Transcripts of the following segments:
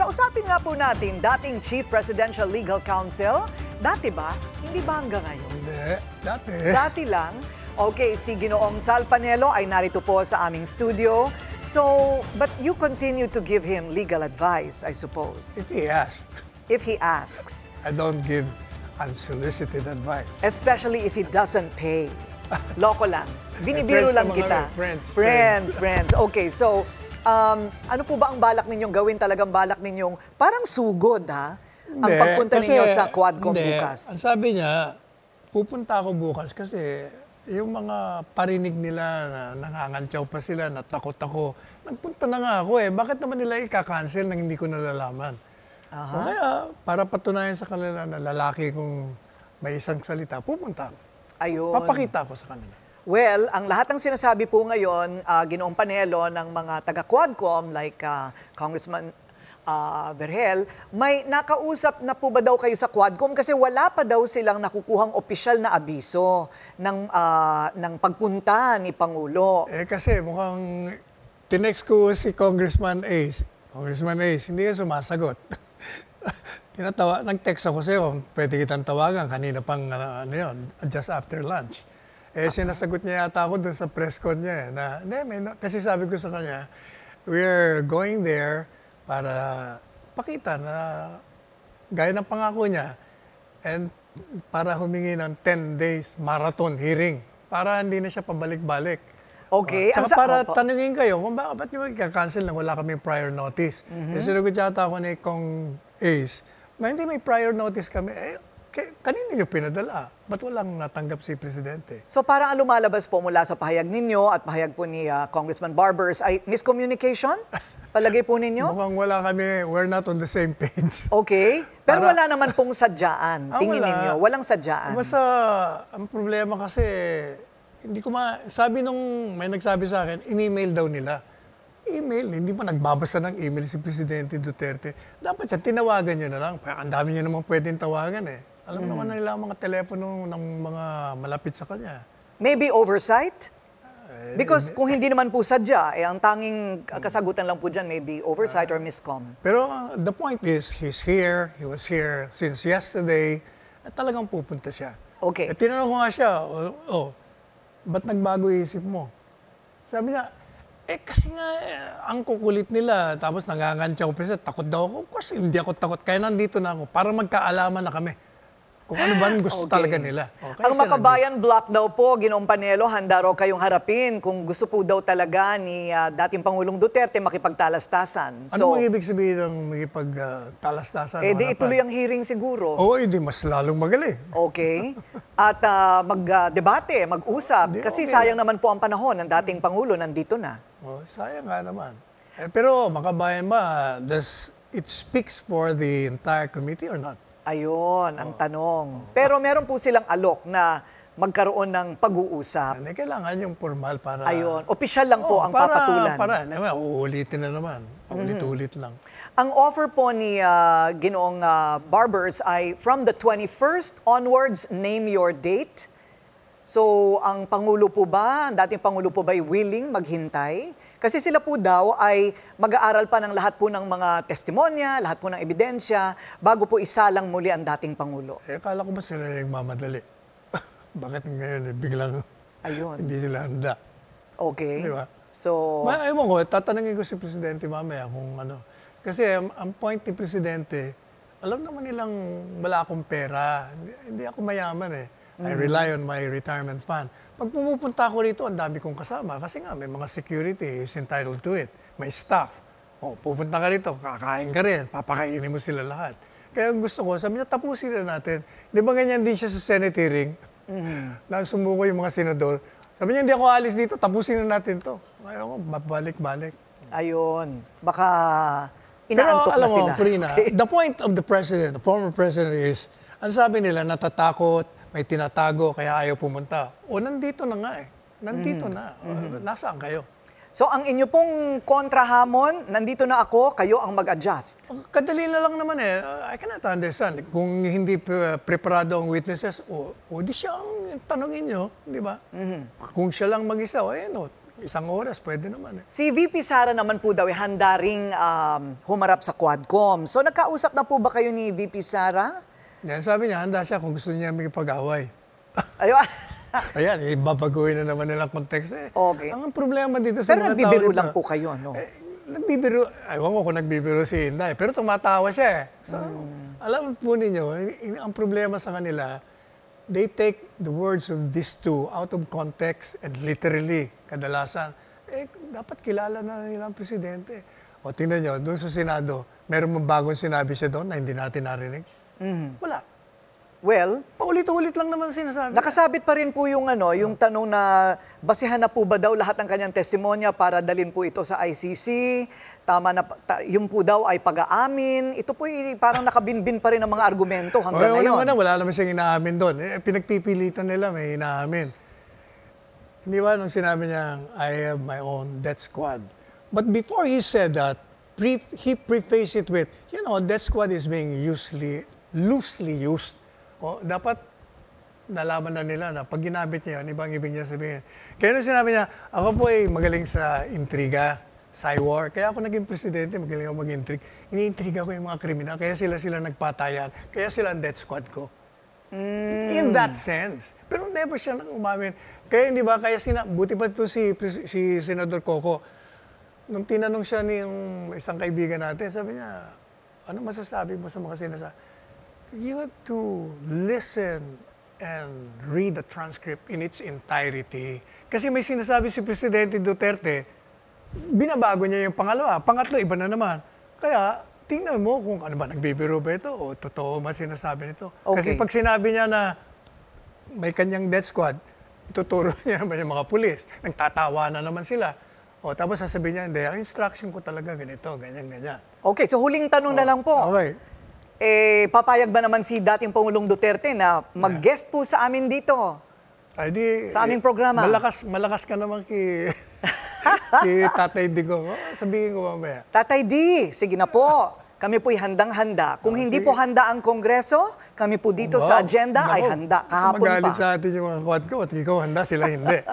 Kausapin nga po natin dating Chief Presidential Legal Counsel. Dati ba? Hindi ba hanggang ngayon? Hindi, dati. Dati lang. Okay, si Ginoong Sal Panelo ay narito po sa aming studio. So, but you continue to give him legal advice, I suppose. If he asks. If he asks. I don't give unsolicited advice. Especially if he doesn't pay. Loko lang. Binibiro lang kita. Friends. Okay, so, ano po ba ang balak ninyong gawin? Talagang balak ninyong parang sugod, ha? Ang pagpunta ninyo sa Quadcom bukas. Ang sabi niya, pupunta ako bukas kasi yung mga parinig nila na nangangantyaw pa sila, natakot ako. Nagpunta na nga ako eh. Bakit naman nila i-cancel nang hindi ko nalalaman? Kaya, para patunayan sa kanila na lalaki kung may isang salita, pupunta ako. Ayun. Papakita ko sa kanila. Well, ang lahat ng sinasabi po ngayon, Ginoong Panelo ng mga taga-Quadcom like Congressman Vergel, may nakausap na po ba daw kayo sa Quadcom kasi wala pa daw silang nakukuhang opisyal na abiso ng pagpunta ni Pangulo. Kasi mukhang tinext ko si Congressman Ace. Congressman Ace, hindi ka sumasagot. Nag-text ako sa'yo, pwede kitang tawagan kanina pang just after lunch. Sinasagot niya yata ako dun sa press con niya. Kasi sabi ko sa kanya, we're going there para pakita na gaya ng pangako niya and para humingi ng 10 days marathon hearing para hindi na siya pabalik-balik. Okay. Saka para tanungin kayo kung ba't nyo i-cancel na wala kaming prior notice. Sinagot yata ako ni Kong Ace, hindi may prior notice kami. Kanina nyo pinadala? Ba't walang natanggap si Presidente? So parang ang lumalabas po mula sa pahayag ninyo at pahayag po ni Congressman Barbers ay miscommunication? Palagay po ninyo? Mukhang wala kami, we're not on the same page. Okay. Pero wala naman pong sadyaan. Tingin ninyo, walang sadyaan. Basta ang problema kasi, hindi ko sabi nung may nagsabi sa akin, in-email daw nila. Email, hindi pa nagbabasa ng email si Presidente Duterte. Dapat yan, tinawagan nyo na lang. Ang dami nyo naman pwedeng tawagan eh. Alam naman nila ang mga telepono ng mga malapit sa kanya. Maybe oversight? Because kung hindi naman po sadya, ang tanging kasagutan lang po dyan, maybe oversight or miscom. Pero the point is, he's here, he was here since yesterday, at talagang pupunta siya. Okay. Tinanong ko nga siya, ba't nagbago isip mo? Sabi niya, kasi nga, ang kukulit nila, tapos nangangantyaw pa siya, takot daw ako. Of course, hindi ako takot, kaya nandito na ako, para magkaalaman na kami. Kung ano ba gusto talaga nila. Ang Makabayan Block daw po, Ginoong Panelo, handa raw kayong harapin kung gusto po daw talaga ni dating Pangulong Duterte makipagtalastasan. Ano ang ibig sabihin ng makipagtalastasan? Di ituloy ang hearing siguro. Oo, di mas lalong magaling. Okay. At mag-debate, mag-usap. Kasi sayang naman po ang panahon ng dating Pangulo, nandito na. Sayang nga naman. Pero Makabayan ba, does it speaks for the entire committee or not? Ayun, ang tanong. Pero meron po silang alok na magkaroon ng pag-uusap. Kailangan yung formal para... Ayun, opisyal lang po ang papatulan. Uulitin na naman. Ulit-ulit lang. Ang offer po ni Ginoong Barbers ay from the 21st onwards, name your date. So, ang Pangulo po ba, dating Pangulo po ba ay willing maghintay? Kasi sila po daw ay mag-aaral pa ng lahat po ng mga testimonya, lahat po ng ebidensya, bago po isalang muli ang dating Pangulo. Akala ko ba sila yung mamadali? Bakit ngayon biglang hindi sila handa? Okay. Di ba? So... Ewan ko, tatanungin ko si Presidente mamaya kung ano. Kasi ang point ni Presidente, alam naman nilang wala akong pera. Hindi ako mayaman eh. I rely on my retirement fund. Pag pumupunta ako rito, ang dami kong kasama. Kasi nga, may mga security is entitled to it. May staff. Pupunta ka rito, kakain ka rin. Papakainin mo sila lahat. Kaya gusto ko, sabi niya, tapusin na natin. Di ba ganyan din siya sa Senate hearing? Na sumuko yung mga senador. Sabi niya, hindi ako alis dito, tapusin na natin to. Kaya ako, balik-balik. Ayun. Baka inaantok na sila. Pero alam mo, Corina, the point of the president, the former president is, ang sabi nila, natatakot, may tinatago, kaya ayaw pumunta. Nandito na nga eh. Nandito na. Nasaan kayo? So, ang inyo pong kontrahamon, nandito na ako, kayo ang mag-adjust. Kadali na lang naman eh. I cannot understand. Kung hindi preparado ang witnesses, di siya ang tanongin nyo, di ba? Kung siya lang mag-isa, isang oras, pwede naman eh. Si VP Sara naman po daw ay handa ring humarap sa Quadcom. So nagkausap na po ba kayo ni VP Sara? Yan, sabi niya, handa siya kung gusto niya makipag-away. Ayun. Ayan, ibabaguhin na naman nilang konteksto eh. Okay. Ang problema dito sa Pero mga nagbibiro tao lang ito, po kayo, no? nagbibiro, ewan ko kung nagbibiro si Inday, pero tumatawa siya eh. So, alam po ninyo, ang problema sa kanila, they take the words of these two out of context and literally, kadalasan. Dapat kilala na nila ang presidente. O tingnan nyo, doon sa Senado, meron mong bagong sinabi siya doon na hindi natin narinig? Wala. Well, Paulit-ulit lang naman sinasabi. nakasabit pa rin po yung yung tanong na basihan na po ba daw lahat ng kanyang testimonya para dalhin po ito sa ICC? Tama na yung po daw ay pag-aamin. Ito po parang nakabinbin pa rin ang mga argumento hanggang ngayon. Wala naman siyang inaamin doon. Pinagpipilitan nila, may inaamin. Hindi ba nung sinabi niya, I have my own death squad. But before he said that, he prefaced it with, death squad is being loosely used. O, dapat nalaman na nila na pag ginamit niya yun, ibang ibig niya sabihin. Kaya nung sinabi niya, ako po ay magaling sa intriga, war. Kaya ako naging presidente, magaling ako mag-intrigue. Iniintriga ko yung mga kriminal, kaya sila nagpatayan, kaya sila ang death squad ko. In that sense. Pero never siya nang umamin. Kaya hindi ba, buti pa ito si Senador Coco, nung tinanong siya ni yung isang kaibigan natin, sabi niya, ano masasabi mo sa mga sinasabi? You have to listen and read the transcript in its entirety. Kasi may sinasabi si Presidente Duterte, binabago niya yung pangalawa. Pangatlo, iba na naman. Kaya, tingnan mo kung ano ba, nagbibiro ba ito o totoo ba sinasabi nito. Okay. Kasi pag sinabi niya na may kanyang death squad, ituturo niya naman yung mga pulis. Nagtatawa na naman sila. O, tapos sasabihin niya, hindi, ang instruction ko talaga ganito, ganyan. Okay, so huling tanong na lang po. Okay. Papayag ba naman si dating Pangulong Duterte na mag-guest po sa amin dito? Ay, di, Sa aming programa. Malakas ka naman kay Tatay Digo. Sabihin ko mamaya. Tatay D, sige na po. Kami po'y handang-handa. Kung hindi po handa ang Kongreso, kami po dito sa agenda ay handa. Kahapon magalit pa. sa atin yung mga kwad ko at ikaw handa, sila hindi.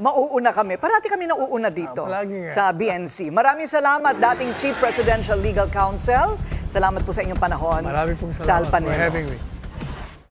Mauuna kami. Parati kami nauuna dito palagi nga. sa BNC. Maraming salamat, dating Chief Presidential Legal Counsel. Salamat po sa inyong panahon. Maraming pong Sal salamat for Panelo. having me.